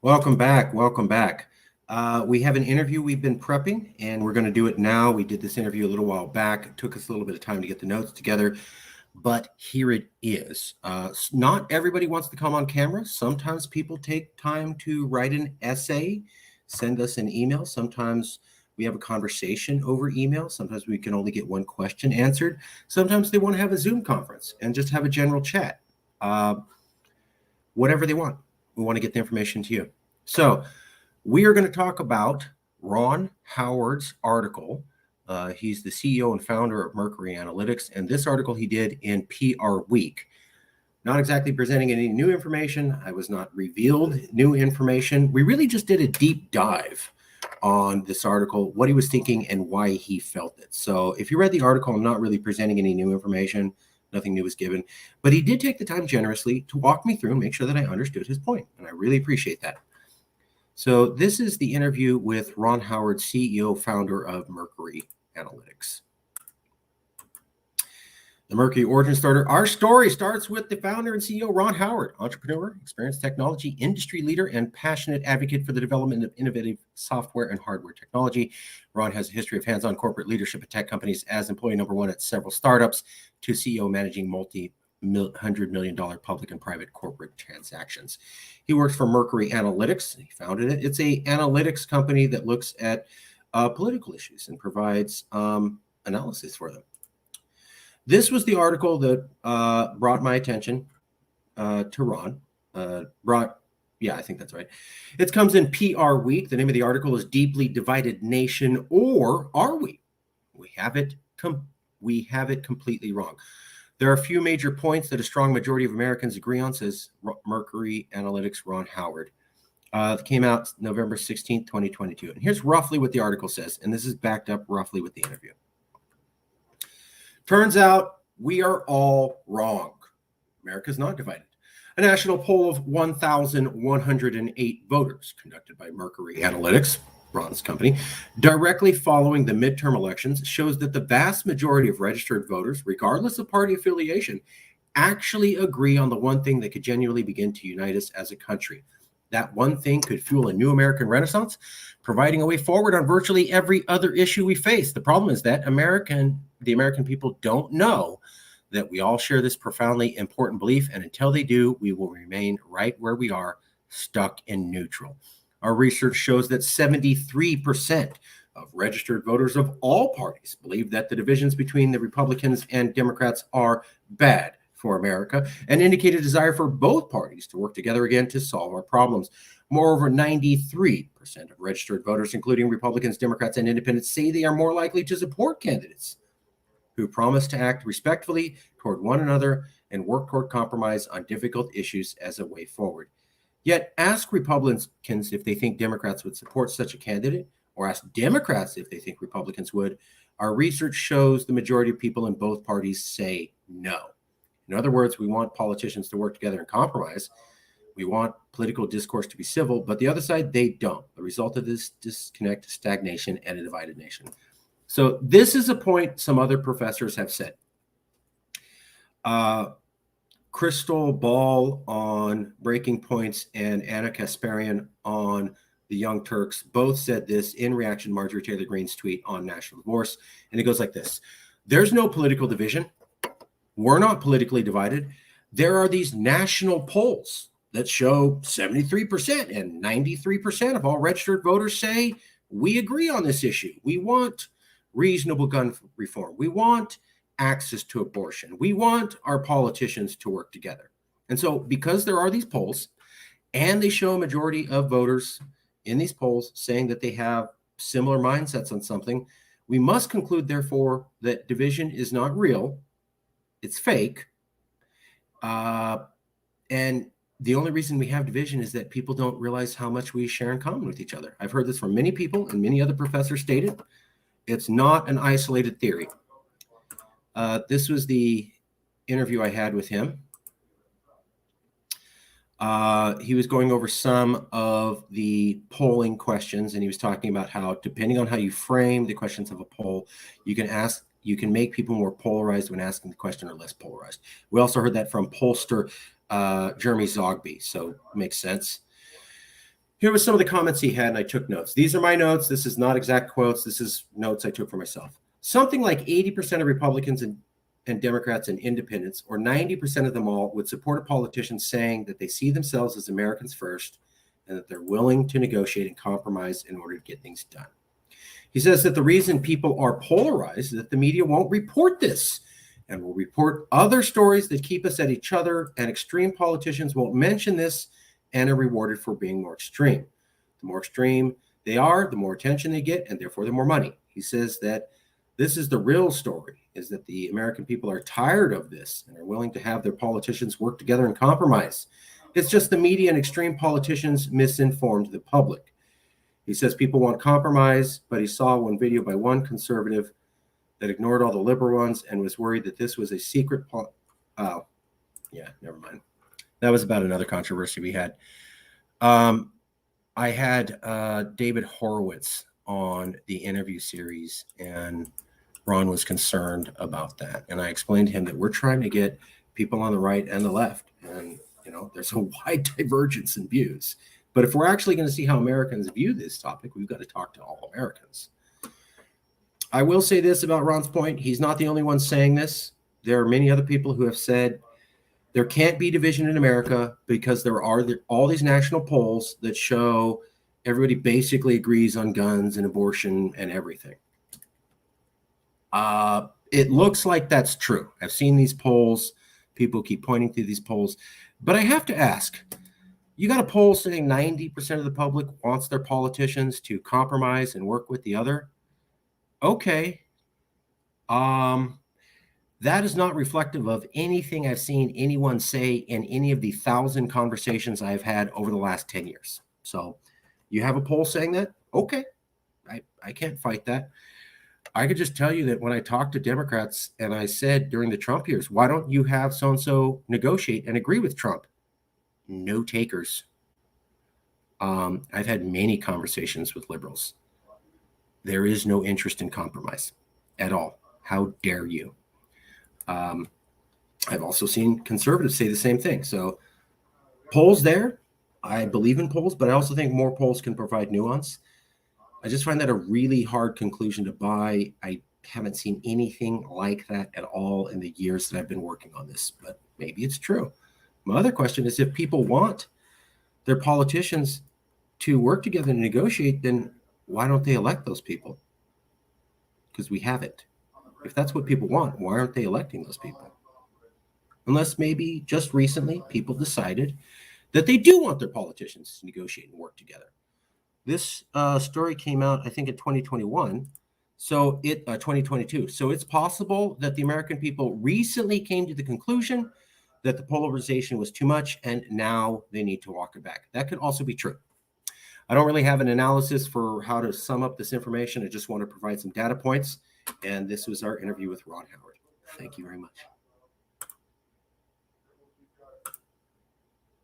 Welcome back. Welcome back. We have an interview we've been prepping, and we're going to do it now. We did this interview a little while back. It took us a little bit of time to get the notes together, but here it is. Not everybody wants to come on camera. Sometimes people take time to write an essay, send us an email. Sometimes we have a conversation over email. Sometimes we can only get one question answered. Sometimes they want to have a Zoom conference and just have a general chat. Whatever they want. We want to get the information to you. So we are going to talk about Ron Howard's article. He's the CEO and founder of Mercury Analytics, and this article he did in PR Week. Not exactly presenting any new information. I was not revealed new information. We really just did a deep dive on this article, what he was thinking and why he felt it. So if you read the article, I'm not really presenting any new information. Nothing new was given, but he did take the time generously to walk me through and make sure that I understood his point, and I really appreciate that. So this is the interview with Ron Howard, CEO, founder of Mercury Analytics. The Mercury origin starter. Our story starts with the founder and CEO, Ron Howard, entrepreneur, experienced technology industry leader, and passionate advocate for the development of innovative software and hardware technology. Ron has a history of hands-on corporate leadership at tech companies as employee number one at several startups to CEO managing multi-$100 million public and private corporate transactions. He works for Mercury Analytics. He founded it. It's an analytics company that looks at political issues and provides analysis for them. This was the article that brought my attention to Ron. I think that's right. It comes in PR Week. The name of the article is Deeply Divided Nation, or Are We? We have it completely wrong. There are a few major points that a strong majority of Americans agree on, says Mercury Analytics Ron Howard. It came out November 16th, 2022. And here's roughly what the article says, and this is backed up roughly with the interview. Turns out we are all wrong. America's not divided. A national poll of 1,108 voters conducted by Mercury Analytics, Ron's company, directly following the midterm elections shows that the vast majority of registered voters, regardless of party affiliation, actually agree on the one thing that could genuinely begin to unite us as a country. That one thing could fuel a new American renaissance, providing a way forward on virtually every other issue we face. The problem is that the American people don't know that we all share this profoundly important belief, and until they do, we will remain right where we are, stuck in neutral. Our research shows that 73% of registered voters of all parties believe that the divisions between the Republicans and Democrats are bad for America, and indicate a desire for both parties to work together again to solve our problems. Moreover, 93% of registered voters, including Republicans, Democrats, and independents, say they are more likely to support candidates who promise to act respectfully toward one another and work toward compromise on difficult issues as a way forward. Yet ask Republicans if they think Democrats would support such a candidate, or ask Democrats if they think Republicans would. Our research shows the majority of people in both parties say no. In other words, we want politicians to work together and compromise. We want political discourse to be civil, but the other side, they don't. The result of this disconnect is stagnation and a divided nation. So this is a point some other professors have said. Crystal Ball on Breaking Points and Anna Kasparian on the Young Turks both said this in reaction to Marjorie Taylor Greene's tweet on national divorce. And it goes like this. There's no political division. We're not politically divided. There are these national polls that show 73% and 93% of all registered voters say we agree on this issue. We want reasonable gun reform. We want access to abortion. We want our politicians to work together. And so because there are these polls and they show a majority of voters in these polls saying that they have similar mindsets on something, we must conclude, therefore, that division is not real. It's fake. And the only reason we have division is that people don't realize how much we share in common with each other. I've heard this from many people, and many other professors stated. It's not an isolated theory. This was the interview I had with him. He was going over some of the polling questions, and he was talking about how, depending on how you frame the questions of a poll, you can make people more polarized when asking the question or less polarized. We also heard that from pollster Jeremy Zogby, so it makes sense. Here were some of the comments he had, and I took notes. These are my notes. This is not exact quotes. This is notes I took for myself. Something like 80% of Republicans and Democrats and independents, or 90% of them all, would support a politician saying that they see themselves as Americans first and that they're willing to negotiate and compromise in order to get things done. He says that the reason people are polarized is that the media won't report this and will report other stories that keep us at each other, and extreme politicians won't mention this and are rewarded for being more extreme. The more extreme they are, the more attention they get, and therefore the more money. He says that this is the real story, is that the American people are tired of this and are willing to have their politicians work together and compromise. It's just the media and extreme politicians misinformed the public. He says people want compromise, but he saw one video by one conservative that ignored all the liberal ones and was worried that this was a secret. Never mind. That was about another controversy we had. I had David Horowitz on the interview series, and Ron was concerned about that. And I explained to him that we're trying to get people on the right and the left. And, there's a wide divergence in views. But if we're actually going to see how Americans view this topic, we've got to talk to all Americans. I will say this about Ron's point. He's not the only one saying this. There are many other people who have said there can't be division in America because there are all these national polls that show everybody basically agrees on guns and abortion and everything. It looks like that's true. I've seen these polls. People keep pointing to these polls. But I have to ask, you got a poll saying 90% of the public wants their politicians to compromise and work with the other? Okay. That is not reflective of anything I've seen anyone say in any of the 1,000 conversations I've had over the last 10 years. So you have a poll saying that? Okay. I can't fight that. I could just tell you that when I talked to Democrats and I said during the Trump years, why don't you have so-and-so negotiate and agree with Trump? No takers. I've had many conversations with liberals. There is no interest in compromise at all. How dare you? I've also seen conservatives say the same thing. So polls there, I believe in polls, but I also think more polls can provide nuance. I just find that a really hard conclusion to buy. I haven't seen anything like that at all in the years that I've been working on this, but maybe it's true. My other question is, if people want their politicians to work together and negotiate, then why don't they elect those people? Because we haven't. If that's what people want, why aren't they electing those people? Unless maybe just recently people decided that they do want their politicians to negotiate and work together. This story came out, I think, in 2021. 2022. So it's possible that the American people recently came to the conclusion that the polarization was too much, and now they need to walk it back. That could also be true. I don't really have an analysis for how to sum up this information. I just want to provide some data points. And this was our interview with Ron Howard. Thank you very much.